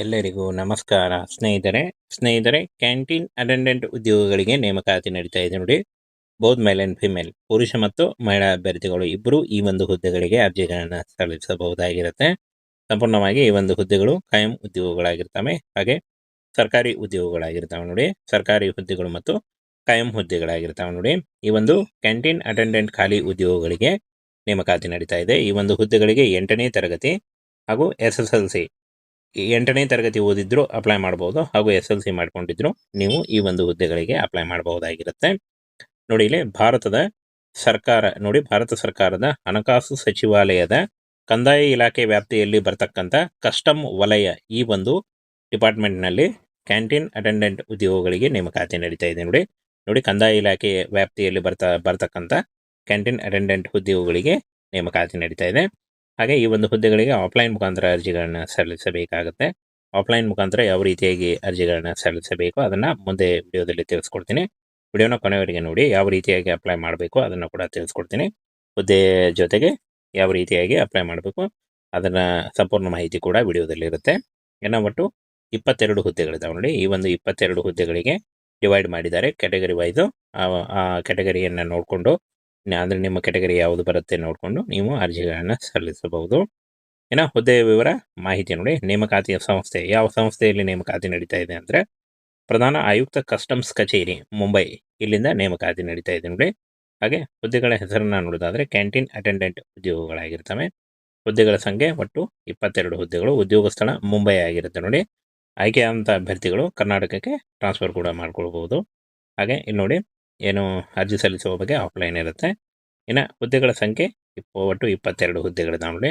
ಎಲ್ಲರಿಗೂ ನಮಸ್ಕಾರ ಸ್ನೇಹಿತರೆ ಕ್ಯಾಂಟೀನ್ ಅಟೆಂಡೆಂಟ್ ಉದ್ಯೋಗಗಳಿಗೆ ನೇಮಕಾತಿ ನಡೀತಾ ಇದೆ ನೋಡಿ. ಬೋತ್ ಮೇಲ್ ಅಂಡ್ ಫಿಮೇಲ್, ಪುರುಷ ಮತ್ತು ಮಹಿಳಾ ಅಭ್ಯರ್ಥಿಗಳು ಇಬ್ಬರು ಈ ಒಂದು ಹುದ್ದೆಗಳಿಗೆ ಅರ್ಜಿಗಳನ್ನು ಸಲ್ಲಿಸಬಹುದಾಗಿರುತ್ತೆ. ಸಂಪೂರ್ಣವಾಗಿ ಈ ಒಂದು ಹುದ್ದೆಗಳು ಕಾಯಂ ಉದ್ಯೋಗಗಳಾಗಿರ್ತವೆ, ಹಾಗೆ ಸರ್ಕಾರಿ ಉದ್ಯೋಗಗಳಾಗಿರ್ತವೆ ನೋಡಿ. ಸರ್ಕಾರಿ ಹುದ್ದೆಗಳು ಮತ್ತು ಕಾಯಂ ಹುದ್ದೆಗಳಾಗಿರ್ತವೆ ನೋಡಿ. ಈ ಒಂದು ಕ್ಯಾಂಟೀನ್ ಅಟೆಂಡೆಂಟ್ ಖಾಲಿ ಉದ್ಯೋಗಗಳಿಗೆ ನೇಮಕಾತಿ ನಡೀತಾ ಇದೆ. ಈ ಒಂದು ಹುದ್ದೆಗಳಿಗೆ 8ನೇ ತರಗತಿ ಹಾಗೂ SSLC 8ನೇ ತರಗತಿ ಓದಿದ್ರು ಅಪ್ಲೈ ಮಾಡಬಹುದು, ಹಾಗೂ SLC ಮಾಡ್ಕೊಂಡಿದ್ರು ನೀವು ಈ ಒಂದು ಹುದ್ದೆಗಳಿಗೆ ಅಪ್ಲೈ ಮಾಡಬಹುದಾಗಿರುತ್ತೆ ನೋಡಿ. ಇಲ್ಲಿ ಭಾರತ ಸರ್ಕಾರದ ಹಣಕಾಸು ಸಚಿವಾಲಯದ ಕಂದಾಯ ಇಲಾಖೆ ವ್ಯಾಪ್ತಿಯಲ್ಲಿ ಬರ್ತಕ್ಕಂಥ ಕಸ್ಟಮ್ ವಲಯ ಈ ಒಂದು ಡಿಪಾರ್ಟ್ಮೆಂಟ್ನಲ್ಲಿ ಕ್ಯಾಂಟೀನ್ ಅಟೆಂಡೆಂಟ್ ಉದ್ಯೋಗಗಳಿಗೆ ನೇಮಕಾತಿ ನಡೀತಾ ಇದೆ ನೋಡಿ. ಕಂದಾಯ ಇಲಾಖೆ ವ್ಯಾಪ್ತಿಯಲ್ಲಿ ಬರ್ತಕ್ಕಂಥ ಕ್ಯಾಂಟೀನ್ ಅಟೆಂಡೆಂಟ್ ಉದ್ಯೋಗಗಳಿಗೆ ನೇಮಕಾತಿ ನಡೀತಾ ಇದೆ. ಹಾಗೆ ಈ ಒಂದು ಹುದ್ದೆಗಳಿಗೆ ಆಫ್ಲೈನ್ ಮುಖಾಂತರ ಅರ್ಜಿಗಳನ್ನು ಸಲ್ಲಿಸಬೇಕಾಗುತ್ತೆ. ಆಫ್ಲೈನ್ ಮುಖಾಂತರ ಯಾವ ರೀತಿಯಾಗಿ ಅರ್ಜಿಗಳನ್ನು ಸಲ್ಲಿಸಬೇಕು ಅದನ್ನು ಮುಂದೆ ವಿಡಿಯೋದಲ್ಲಿ ತಿಳಿಸ್ಕೊಡ್ತೀನಿ. ವಿಡಿಯೋನ ಕೊನೆಯವರೆಗೆ ನೋಡಿ. ಯಾವ ರೀತಿಯಾಗಿ ಅಪ್ಲೈ ಮಾಡಬೇಕು ಅದನ್ನು ಕೂಡ ತಿಳಿಸ್ಕೊಡ್ತೀನಿ. ಹುದ್ದೆ ಜೊತೆಗೆ ಯಾವ ರೀತಿಯಾಗಿ ಅಪ್ಲೈ ಮಾಡಬೇಕು ಅದನ್ನು ಸಂಪೂರ್ಣ ಮಾಹಿತಿ ಕೂಡ ವಿಡಿಯೋದಲ್ಲಿ ಇರುತ್ತೆ. ಇನ್ನು ಒಟ್ಟು 22 ಹುದ್ದೆಗಳಿದ್ದಾವೆ ನೋಡಿ. ಈ ಒಂದು 22 ಹುದ್ದೆಗಳಿಗೆ ಡಿವೈಡ್ ಮಾಡಿದ್ದಾರೆ ಕ್ಯಾಟಗರಿ ವೈಸು. ಆ ಕ್ಯಾಟಗರಿಯನ್ನು ನೋಡಿಕೊಂಡು, ಅಂದರೆ ನಿಮ್ಮ ಕ್ಯಾಟಗರಿ ಯಾವುದು ಬರುತ್ತೆ ನೋಡಿಕೊಂಡು ನೀವು ಅರ್ಜಿಗಳನ್ನು ಸಲ್ಲಿಸಬಹುದು. ಇನ್ನು ಹುದ್ದೆಯ ವಿವರ ಮಾಹಿತಿ ನೋಡಿ. ನೇಮಕಾತಿಯ ಸಂಸ್ಥೆ, ಯಾವ ಸಂಸ್ಥೆಯಲ್ಲಿ ನೇಮಕಾತಿ ನಡೀತಾ ಇದೆ ಅಂದರೆ ಪ್ರಧಾನ ಆಯುಕ್ತ ಕಸ್ಟಮ್ಸ್ ಕಚೇರಿ ಮುಂಬೈ, ಇಲ್ಲಿಂದ ನೇಮಕಾತಿ ನಡೀತಾ ಇದೆ ನೋಡಿ. ಹಾಗೆ ಹುದ್ದೆಗಳ ಹೆಸರನ್ನು ನೋಡೋದಾದರೆ ಕ್ಯಾಂಟೀನ್ ಅಟೆಂಡೆಂಟ್ ಉದ್ಯೋಗಗಳಾಗಿರ್ತವೆ. ಹುದ್ದೆಗಳ ಸಂಖ್ಯೆ ಒಟ್ಟು 22 ಹುದ್ದೆಗಳು. ಉದ್ಯೋಗ ಸ್ಥಳ ಮುಂಬೈ ಆಗಿರುತ್ತೆ ನೋಡಿ. ಆಯ್ಕೆಯಾದಂಥ ಅಭ್ಯರ್ಥಿಗಳು ಕರ್ನಾಟಕಕ್ಕೆ ಟ್ರಾನ್ಸ್ಫರ್ ಕೂಡ ಮಾಡ್ಕೊಳ್ಬೋದು. ಹಾಗೆ ಇಲ್ಲಿ ನೋಡಿ, ಏನು ಅರ್ಜಿ ಸಲ್ಲಿಸುವ ಬಗ್ಗೆ ಆಫ್ಲೈನ್ ಇರುತ್ತೆ. ಇನ್ನು ಹುದ್ದೆಗಳ ಸಂಖ್ಯೆ ಒಟ್ಟು 22 ಹುದ್ದೆಗಳಿದ್ದಾವೆ ನೋಡಿ.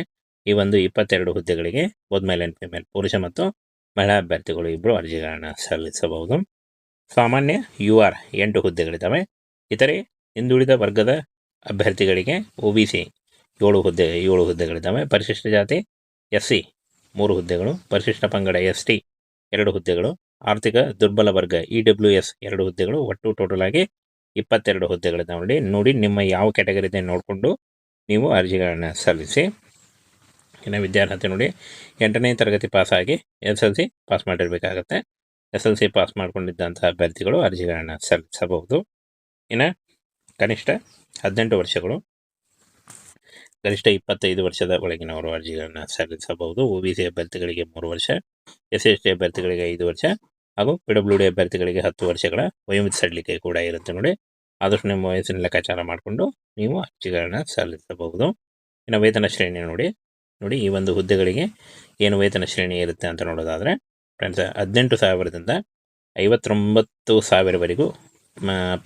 ಈ ಒಂದು 22 ಹುದ್ದೆಗಳಿಗೆ ಬೋತ್ ಮೇಲ್ ಅಂಡ್ ಫಿಮೇಲ್, ಪುರುಷ ಮತ್ತು ಮಹಿಳಾ ಅಭ್ಯರ್ಥಿಗಳು ಇಬ್ಬರು ಅರ್ಜಿಗಳನ್ನು ಸಲ್ಲಿಸಬಹುದು. ಸಾಮಾನ್ಯ UR 8 ಹುದ್ದೆಗಳಿದ್ದಾವೆ. ಇತರೆ ಹಿಂದುಳಿದ ವರ್ಗದ ಅಭ್ಯರ್ಥಿಗಳಿಗೆ OBC 7 ಹುದ್ದೆಗಳಿದ್ದಾವೆ. ಪರಿಶಿಷ್ಟ ಜಾತಿ SC 3 ಹುದ್ದೆಗಳು. ಪರಿಶಿಷ್ಟ ಪಂಗಡ ST 2 ಹುದ್ದೆಗಳು. ಆರ್ಥಿಕ ದುರ್ಬಲ ವರ್ಗ EWS 2 ಹುದ್ದೆಗಳು. ಒಟ್ಟು ಟೋಟಲ್ ಆಗಿ 22 ಹುದ್ದೆಗಳಿದ್ದಾವೆ ನೋಡಿ. ನಿಮ್ಮ ಯಾವ ಕ್ಯಾಟಗರಿ ಇದೆ ನೋಡಿಕೊಂಡು ನೀವು ಅರ್ಜಿಗಳನ್ನು ಸಲ್ಲಿಸಿ. ಇನ್ನು ವಿದ್ಯಾರ್ಹತೆ ನೋಡಿ, 8ನೇ ತರಗತಿ ಪಾಸಾಗಿ SLC ಪಾಸ್ ಮಾಡಿರಬೇಕಾಗತ್ತೆ. SLC ಪಾಸ್ ಮಾಡ್ಕೊಂಡಿದ್ದಂಥ ಅಭ್ಯರ್ಥಿಗಳು ಅರ್ಜಿಗಳನ್ನು ಸಲ್ಲಿಸಬಹುದು. ಇನ್ನು ಕನಿಷ್ಠ 18 ವರ್ಷಗಳು, ಗರಿಷ್ಠ 25 ವರ್ಷದ ಒಳಗಿನವರು ಅರ್ಜಿಗಳನ್ನು ಸಲ್ಲಿಸಬಹುದು. OBC ಅಭ್ಯರ್ಥಿಗಳಿಗೆ 3 ವರ್ಷ, SC/ST ಅಭ್ಯರ್ಥಿಗಳಿಗೆ 5 ವರ್ಷ, ಹಾಗೂ PWD ಅಭ್ಯರ್ಥಿಗಳಿಗೆ 10 ವರ್ಷಗಳ ವಯೋಮಿತಿ ಸಡಿಲಿಕೆ ಕೂಡ ಇರುತ್ತೆ ನೋಡಿ. ಆದಷ್ಟು ನಿಮ್ಮ ವಯಸ್ಸಿನ ಲೆಕ್ಕಾಚಾರ ಮಾಡಿಕೊಂಡು ನೀವು ಅರ್ಜಿಗಳನ್ನು ಸಲ್ಲಿಸಬಹುದು. ಇನ್ನು ವೇತನ ಶ್ರೇಣಿ ನೋಡಿ. ಈ ಒಂದು ಹುದ್ದೆಗಳಿಗೆ ಏನು ವೇತನ ಶ್ರೇಣಿ ಇರುತ್ತೆ ಅಂತ ನೋಡೋದಾದರೆ ಫ್ರೆಂಡ್ಸ್, 18,000ದಿಂದ 59,000ವರೆಗೂ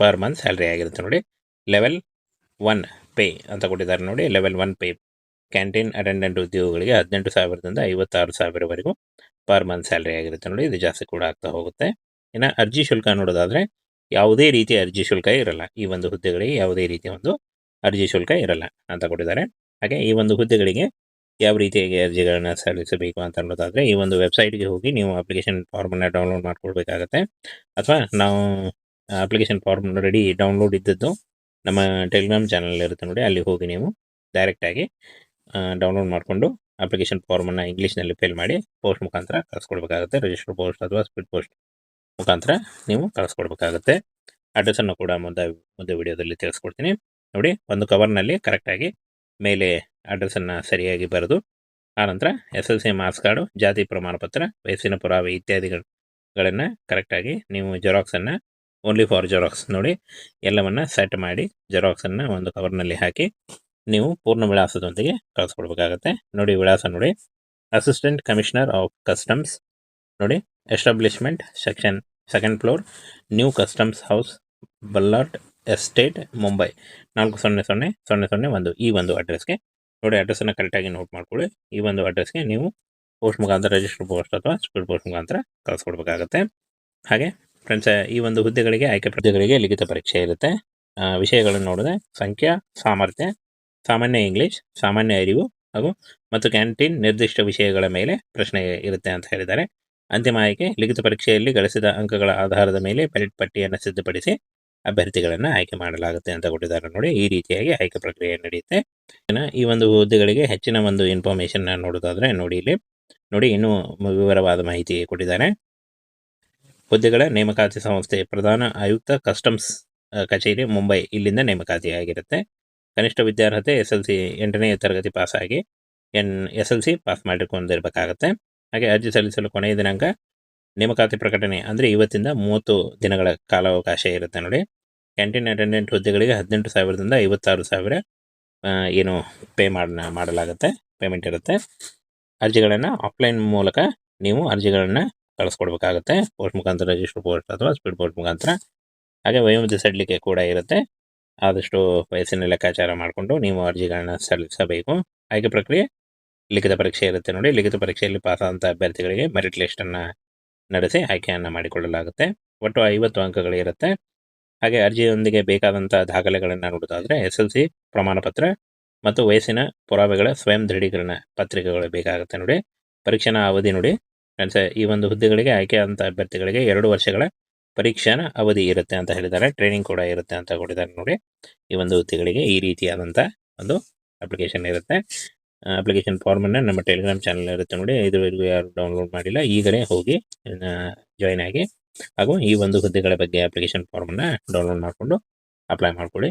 ಪರ್ ಮಂತ್ ಸ್ಯಾಲ್ರಿ ಆಗಿರುತ್ತೆ ನೋಡಿ. ಲೆವೆಲ್ 1 ಪೇ ಅಂತ ಕೊಟ್ಟಿದ್ದಾರೆ ನೋಡಿ. ಲೆವೆಲ್ 1 ಪೇ ಕ್ಯಾಂಟೀನ್ ಅಟೆಂಡೆಂಟ್ ಉದ್ಯೋಗಗಳಿಗೆ 18,000ದಿಂದ 56,000ವರೆಗೂ ಪರ್ ಮಂತ್ ಸ್ಯಾಲ್ರಿ ಆಗಿರುತ್ತೆ ನೋಡಿ. ಇದು ಜಾಸ್ತಿ ಕೂಡ ಆಗ್ತಾ ಹೋಗುತ್ತೆ. ಇನ್ನು ಅರ್ಜಿ ಶುಲ್ಕ ನೋಡೋದಾದರೆ ಯಾವುದೇ ರೀತಿಯ ಅರ್ಜಿ ಶುಲ್ಕ ಇರಲ್ಲ. ಈ ಒಂದು ಹುದ್ದೆಗಳಿಗೆ ಯಾವುದೇ ರೀತಿಯ ಒಂದು ಅರ್ಜಿ ಶುಲ್ಕ ಇರಲ್ಲ ಅಂತ ಕೊಟ್ಟಿದ್ದಾರೆ. ಹಾಗೆ ಈ ಒಂದು ಹುದ್ದೆಗಳಿಗೆ ಯಾವ ರೀತಿಯಾಗಿ ಅರ್ಜಿಗಳನ್ನು ಸಲ್ಲಿಸಬೇಕು ಅಂತ ಅನ್ನೋದಾದರೆ ಈ ಒಂದು ವೆಬ್ಸೈಟ್ಗೆ ಹೋಗಿ ನೀವು ಅಪ್ಲಿಕೇಶನ್ ಫಾರ್ಮನ್ನು ಡೌನ್ಲೋಡ್ ಮಾಡ್ಕೊಳ್ಬೇಕಾಗತ್ತೆ. ಅಥವಾ ನಾವು ಅಪ್ಲಿಕೇಶನ್ ಫಾರ್ಮ್ ರೆಡಿ ಡೌನ್ಲೋಡ್ ಇದ್ದದ್ದು ನಮ್ಮ ಟೆಲಿಗ್ರಾಮ್ ಚಾನಲ್ ಇರುತ್ತೆ ನೋಡಿ. ಅಲ್ಲಿ ಹೋಗಿ ನೀವು ಡೈರೆಕ್ಟಾಗಿ ಡೌನ್ಲೋಡ್ ಮಾಡಿಕೊಂಡು ಅಪ್ಲಿಕೇಶನ್ ಫಾರ್ಮನ್ನು ಇಂಗ್ಲೀಷ್ನಲ್ಲಿ ಫಿಲ್ ಮಾಡಿ ಪೋಸ್ಟ್ ಮುಖಾಂತರ ಕಳಿಸ್ಕೊಡ್ಬೇಕಾಗುತ್ತೆ. ರಿಜಿಸ್ಟರ್ ಪೋಸ್ಟ್ ಅಥವಾ ಸ್ಪೀಡ್ ಪೋಸ್ಟ್ ಮುಖಾಂತರ ನೀವು ಕಳಿಸ್ಕೊಡ್ಬೇಕಾಗುತ್ತೆ. ಅಡ್ರೆಸ್ಸನ್ನು ಕೂಡ ಮುಂದೆ ವಿಡಿಯೋದಲ್ಲಿ ತಿಳಿಸ್ಕೊಡ್ತೀನಿ ನೋಡಿ. ಒಂದು ಕವರ್ನಲ್ಲಿ ಕರೆಕ್ಟಾಗಿ ಮೇಲೆ ಅಡ್ರೆಸ್ಸನ್ನು ಸರಿಯಾಗಿ ಬರೆದು, ಆನಂತರ SLC ಮಾರ್ಕ್ಸ್ ಕಾರ್ಡು, ಜಾತಿ ಪ್ರಮಾಣ ಪತ್ರ, ವಯಸ್ಸಿನ ಪುರಾವೆ ಇತ್ಯಾದಿಗಳನ್ನು ಕರೆಕ್ಟಾಗಿ ನೀವು ಜೆರಾಕ್ಸನ್ನು ಓನ್ಲಿ ಫಾರ್ ಜೆರಾಕ್ಸ್ ನೋಡಿ ಎಲ್ಲವನ್ನು ಸೆಟ್ ಮಾಡಿ ಜೆರಾಕ್ಸನ್ನು ಒಂದು ಕವರ್ನಲ್ಲಿ ಹಾಕಿ ನೀವು ಪೂರ್ಣ ವಿಳಾಸದೊಂದಿಗೆ ಕಳಿಸ್ಕೊಡ್ಬೇಕಾಗತ್ತೆ ನೋಡಿ. ವಿಳಾಸ ನೋಡಿ, ಅಸಿಸ್ಟೆಂಟ್ ಕಮಿಷನರ್ ಆಫ್ ಕಸ್ಟಮ್ಸ್ ನೋಡಿ, establishment, section 2nd floor, new customs house, Ballard estate, Mumbai 400001 ಈ ಒಂದು ಅಡ್ರೆಸ್ಗೆ ನೋಡಿ. ಅಡ್ರೆಸ್ಸನ್ನು ಕರೆಕ್ಟಾಗಿ ನೋಟ್ ಮಾಡ್ಕೊಳ್ಳಿ. ಈ ಒಂದು ಅಡ್ರೆಸ್ಗೆ ನೀವು ಪೋಸ್ಟ್ ಮುಖಾಂತರ, ರಿಜಿಸ್ಟರ್ ಪೋಸ್ಟ್ ಅಥವಾ ಸ್ಪೀಡ್ ಪೋಸ್ಟ್ ಮುಖಾಂತರ ಕಳಿಸ್ಕೊಡ್ಬೇಕಾಗತ್ತೆ. ಹಾಗೆ ಫ್ರೆಂಡ್ಸ್, ಈ ಒಂದು ಹುದ್ದೆಗಳಿಗೆ ಹುದ್ದೆಗಳಿಗೆ ಲಿಖಿತ ಪರೀಕ್ಷೆ ಇರುತ್ತೆ. ವಿಷಯಗಳನ್ನು ನೋಡಿದ್ರೆ ಸಂಖ್ಯಾ ಸಾಮರ್ಥ್ಯ, ಸಾಮಾನ್ಯ ಇಂಗ್ಲೀಷ್, ಸಾಮಾನ್ಯ ಅರಿವು ಹಾಗೂ ಮತ್ತು ಕ್ಯಾಂಟೀನ್ ನಿರ್ದಿಷ್ಟ ವಿಷಯಗಳ ಮೇಲೆ ಪ್ರಶ್ನೆ ಇರುತ್ತೆ ಅಂತ ಹೇಳಿದ್ದಾರೆ. ಅಂತಿಮ ಆಯ್ಕೆ ಲಿಖಿತ ಪರೀಕ್ಷೆಯಲ್ಲಿ ಗಳಿಸಿದ ಅಂಕಗಳ ಆಧಾರದ ಮೇಲೆ ಮೆರಿಟ್ ಪಟ್ಟಿಯನ್ನು ಸಿದ್ಧಪಡಿಸಿ ಅಭ್ಯರ್ಥಿಗಳನ್ನು ಆಯ್ಕೆ ಮಾಡಲಾಗುತ್ತೆ ಅಂತ ಕೊಟ್ಟಿದ್ದಾರೆ ನೋಡಿ. ಈ ರೀತಿಯಾಗಿ ಆಯ್ಕೆ ಪ್ರಕ್ರಿಯೆ ನಡೆಯುತ್ತೆ. ಈ ಒಂದು ಹುದ್ದೆಗಳಿಗೆ ಹೆಚ್ಚಿನ ಒಂದು ಇನ್ಫಾರ್ಮೇಷನ್ ನೋಡೋದಾದರೆ ನೋಡಿ, ಇಲ್ಲಿ ನೋಡಿ ಇನ್ನೂ ವಿವರವಾದ ಮಾಹಿತಿ ಕೊಟ್ಟಿದ್ದಾರೆ. ಹುದ್ದೆಗಳ ನೇಮಕಾತಿ ಸಂಸ್ಥೆ ಪ್ರಧಾನ ಆಯುಕ್ತ ಕಸ್ಟಮ್ಸ್ ಕಚೇರಿ ಮುಂಬೈ, ಇಲ್ಲಿಂದ ನೇಮಕಾತಿಯಾಗಿರುತ್ತೆ. ಕನಿಷ್ಠ ವಿದ್ಯಾರ್ಹತೆ SLC 8ನೇ ತರಗತಿ ಪಾಸಾಗಿ SLC ಪಾಸ್ ಮಾಡಿಕೊಂಡಿರಬೇಕಾಗತ್ತೆ. ಹಾಗೆ ಅರ್ಜಿ ಸಲ್ಲಿಸಲು ಕೊನೆಯ ದಿನಾಂಕ ನೇಮಕಾತಿ ಪ್ರಕಟಣೆ ಅಂದರೆ ಇವತ್ತಿಂದ 30 ದಿನಗಳ ಕಾಲಾವಕಾಶ ಇರುತ್ತೆ ನೋಡಿ. ಕ್ಯಾಂಟೀನ್ ಅಟೆಂಡೆಂಟ್ ಹುದ್ದೆಗಳಿಗೆ 18,000ದಿಂದ 56,000 ಏನು ಮಾಡಲಾಗುತ್ತೆ, ಪೇಮೆಂಟ್ ಇರುತ್ತೆ. ಅರ್ಜಿಗಳನ್ನು ಆಫ್ಲೈನ್ ಮೂಲಕ ನೀವು ಅರ್ಜಿಗಳನ್ನು ಕಳಿಸ್ಕೊಡ್ಬೇಕಾಗುತ್ತೆ, ಪೋಸ್ಟ್ ಮುಖಾಂತರ, ರಿಜಿಸ್ಟರ್ ಪೋಸ್ಟ್ ಅಥವಾ ಸ್ಪೀಡ್ ಪೋಸ್ಟ್ ಮುಖಾಂತರ. ಹಾಗೆ ವಯೋಮಿತಿ ಸಡಿಲಿಕೆ ಕೂಡ ಇರುತ್ತೆ. ಆದಷ್ಟು ವಯಸ್ಸಿನ ಲೆಕ್ಕಾಚಾರ ಮಾಡಿಕೊಂಡು ನೀವು ಅರ್ಜಿಗಳನ್ನ ಸಲ್ಲಿಸಬೇಕು. ಆಯ್ಕೆ ಪ್ರಕ್ರಿಯೆ ಲಿಖಿತ ಪರೀಕ್ಷೆ ಇರುತ್ತೆ ನೋಡಿ. ಲಿಖಿತ ಪರೀಕ್ಷೆಯಲ್ಲಿ ಪಾಸಾದಂಥ ಅಭ್ಯರ್ಥಿಗಳಿಗೆ ಮೆರಿಟ್ ಲಿಸ್ಟನ್ನು ನಡೆಸಿ ಆಯ್ಕೆಯನ್ನು ಮಾಡಿಕೊಳ್ಳಲಾಗುತ್ತೆ. ಒಟ್ಟು 50 ಅಂಕಗಳಿರುತ್ತೆ. ಹಾಗೆ ಅರ್ಜಿಯೊಂದಿಗೆ ಬೇಕಾದಂಥ ದಾಖಲೆಗಳನ್ನು ನೋಡೋದಾದರೆ SLC ಪ್ರಮಾಣ ಪತ್ರ ಮತ್ತು ವಯಸ್ಸಿನ ಪುರಾವೆಗಳ ಸ್ವಯಂ ದೃಢೀಕರಣ ಪತ್ರಿಕೆಗಳು ಬೇಕಾಗುತ್ತೆ ನೋಡಿ. ಪರೀಕ್ಷೆನ ಅವಧಿ ನೋಡಿ ಫ್ರೆಂಡ್ಸ್, ಈ ಒಂದು ಹುದ್ದೆಗಳಿಗೆ ಆಯ್ಕೆಯಾದಂಥ ಅಭ್ಯರ್ಥಿಗಳಿಗೆ 2 ವರ್ಷಗಳ ಪರೀಕ್ಷಾನ ಅವಧಿ ಇರುತ್ತೆ ಅಂತ ಹೇಳಿದ್ದಾರೆ. ಟ್ರೈನಿಂಗ್ ಕೂಡ ಇರುತ್ತೆ ಅಂತ ಕೊಟ್ಟಿದ್ದಾರೆ ನೋಡಿ. ಈ ಒಂದು ಹುದ್ದೆಗಳಿಗೆ ಈ ರೀತಿಯಾದಂಥ ಒಂದು ಅಪ್ಲಿಕೇಶನ್ ಇರುತ್ತೆ. ಅಪ್ಲಿಕೇಶನ್ ಫಾರ್ಮನ್ನು ನಮ್ಮ ಟೆಲಿಗ್ರಾಮ್ ಚಾನಲ್ ಇರುತ್ತೆ ನೋಡಿ. ಇದುವರೆಗೂ ಯಾರು ಡೌನ್ಲೋಡ್ ಮಾಡಿಲ್ಲ, ಈಗಲೇ ಹೋಗಿ ಜಾಯ್ನ್ ಆಗಿ ಹಾಗೂ ಈ ಒಂದು ಹುದ್ದೆಗಳ ಬಗ್ಗೆ ಅಪ್ಲಿಕೇಶನ್ ಫಾರ್ಮನ್ನು ಡೌನ್ಲೋಡ್ ಮಾಡಿಕೊಂಡು ಅಪ್ಲೈ ಮಾಡ್ಕೊಳ್ಳಿ.